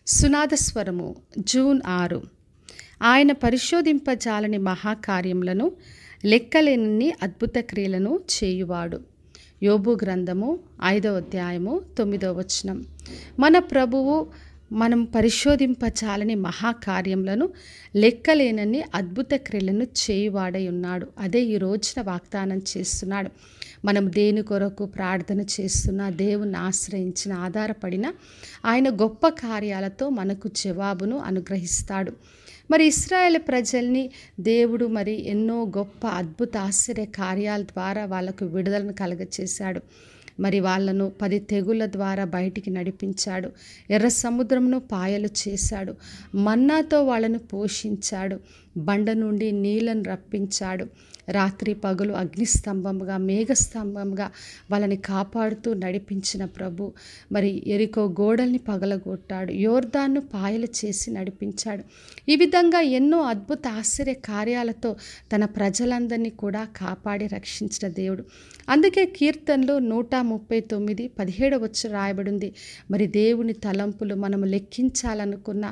సునాదస్వరము June 6. ఆయన పరిశోధింపజాలని మహాకార్యములను లెక్కలేనన్ని అద్భుత క్రియలను చేయువాడు. యోబు గ్రంథము 5వ అధ్యాయము 9వ వచనం. మన ప్రభువు మనం పరిశోధింపజాలని మహాకార్యములను లెక్కలేనన్ని అద్భుత క్రియలను చేయువాడై ఉన్నాడు. అదే ఈ రోజున వాగ్దానం చేస్తున్నాడు. మనం దేని కొరకు ప్రార్థన చేస్తున్నా, దేవుని ఆశ్రయించిన, ఆధారపడిన ఆయన గొప్ప కార్యాలతో మనకు జవాబును అనుగ్రహిస్తాడు. మరి ఇశ్రాయేలు ప్రజల్ని దేవుడు ఎన్నో గొప్ప అద్భుత ఆశ్చర్య కార్యాల ద్వారా వాళ్ళకు విడుదలను కలగచేశాడు. మరి వాళ్ళను 10 తెగుళ్ళ ద్వారా బయటికి నడిపించాడు. ఎర్ర సముద్రమును పాయలు చేశాడు. మన్నాతో వాళ్ళను పోషించాడు. బండ నుండి నీళ్లను రప్పించాడు. రాత్రి పగలు అగ్నిస్తంభముగా, మేఘస్తంభముగా వాళ్ళని కాపాడుతూ నడిపించిన ప్రభు మరి ఎరికో గోడల్ని పగలగొట్టాడు. యోర్దాను పాయలు చేసి నడిపించాడు. ఈ విధంగా ఎన్నో అద్భుత ఆశ్చర్య కార్యాలతో తన ప్రజలందరినీ కూడా కాపాడి రక్షించిన దేవుడు. అందుకే కీర్తనలు 139:17 వచ్చి రాయబడింది. మరి దేవుని తలంపులు మనము లెక్కించాలనుకున్న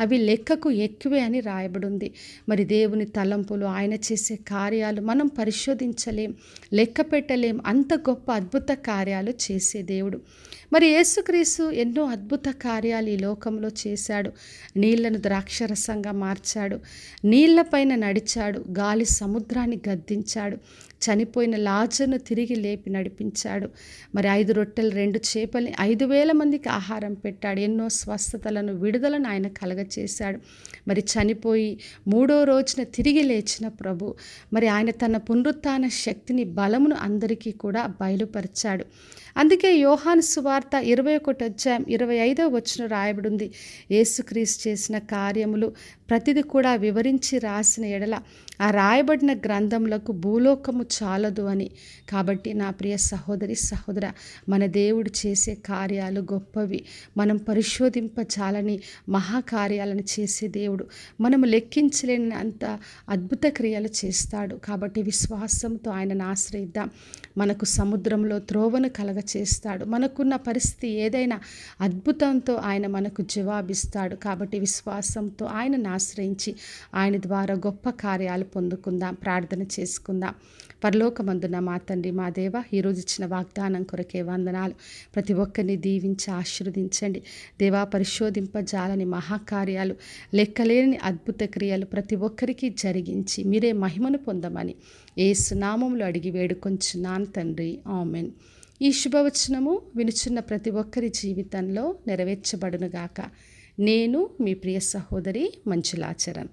అవి లెక్కకు ఎక్కువే అని రాయబడింది. మరి దేవుని తలంపులు, ఆయన చేసే కార్యాలు మనం పరిశోధించలేం, లెక్క పెట్టలేం. అంత గొప్ప అద్భుత కార్యాలు చేసే దేవుడు. మరి యేసుక్రీస్తు ఎన్నో అద్భుత కార్యాలు ఈ లోకంలో చేశాడు. నీళ్లను ద్రాక్షరసంగా మార్చాడు. నీళ్లపైన నడిచాడు. గాలి సముద్రాన్ని గద్దించాడు. చనిపోయిన లాజరును తిరిగి లేపి నడిపించాడు. మరి 5 రొట్టెలు 2 చేపల్ని 5,000 మందికి ఆహారం పెట్టాడు. ఎన్నో స్వస్థతలను, విడుదలను ఆయన కలగచేశాడు. మరి చనిపోయి 3వ రోజున తిరిగి లేచిన ప్రభు మరి ఆయన తన పునరుత్థాన శక్తిని, బలమును అందరికీ కూడా బయలుపరిచాడు. అందుకే యోహాను సువార్త 21వ అధ్యాయం 25వ వచనం రాయబడింది. యేసుక్రీస్తు చేసిన కార్యములు ప్రతిది కూడా వివరించి రాసిన ఎడల ఆ రాయబడిన గ్రంథములకు భూలోకము చాలదు అని. కాబట్టి నా ప్రియ సహోదరి, సహోదర, మన దేవుడు చేసే కార్యాలు గొప్పవి. మనం పరిశోధింపచాలని మహాకార్యాలను చేసే దేవుడు. మనము లెక్కించలేని అంత అద్భుత క్రియలు చేస్తాడు. కాబట్టి విశ్వాసంతో ఆయనను ఆశ్రయిద్దాం. మనకు సముద్రంలో త్రోవను కలగచేస్తాడు. మనకున్న పరిస్థితి ఏదైనా అద్భుతంతో ఆయన మనకు జవాబిస్తాడు. కాబట్టి విశ్వాసంతో ఆయనను ఆశ్రయించి ఆయన ద్వారా గొప్ప కార్యాలు పొందుకుందాం. ప్రార్థన చేసుకుందాం. పరలోకమందున మా తండ్రి, మా దేవ, ఈరోజు ఇచ్చిన వాగ్దానం కొరకే వందనాలు. ప్రతి ఒక్కరిని దీవించి ఆశీర్వదించండి. దేవా, పరిశోధింపజాలని మహాకార్యాలు, లెక్కలేని అద్భుత క్రియలు ప్రతి ఒక్కరికి జరిగించి మీరే మహిమను పొందమని యేసు నామములో అడిగి వేడుకొంచున్నాను తండ్రి, ఆమెన్. ఈ శుభవచనము వినుచున్న ప్రతి ఒక్కరి జీవితంలో నెరవేర్చబడునుగాక. నేను మీ ప్రియ సహోదరి మంజులాచరణ్.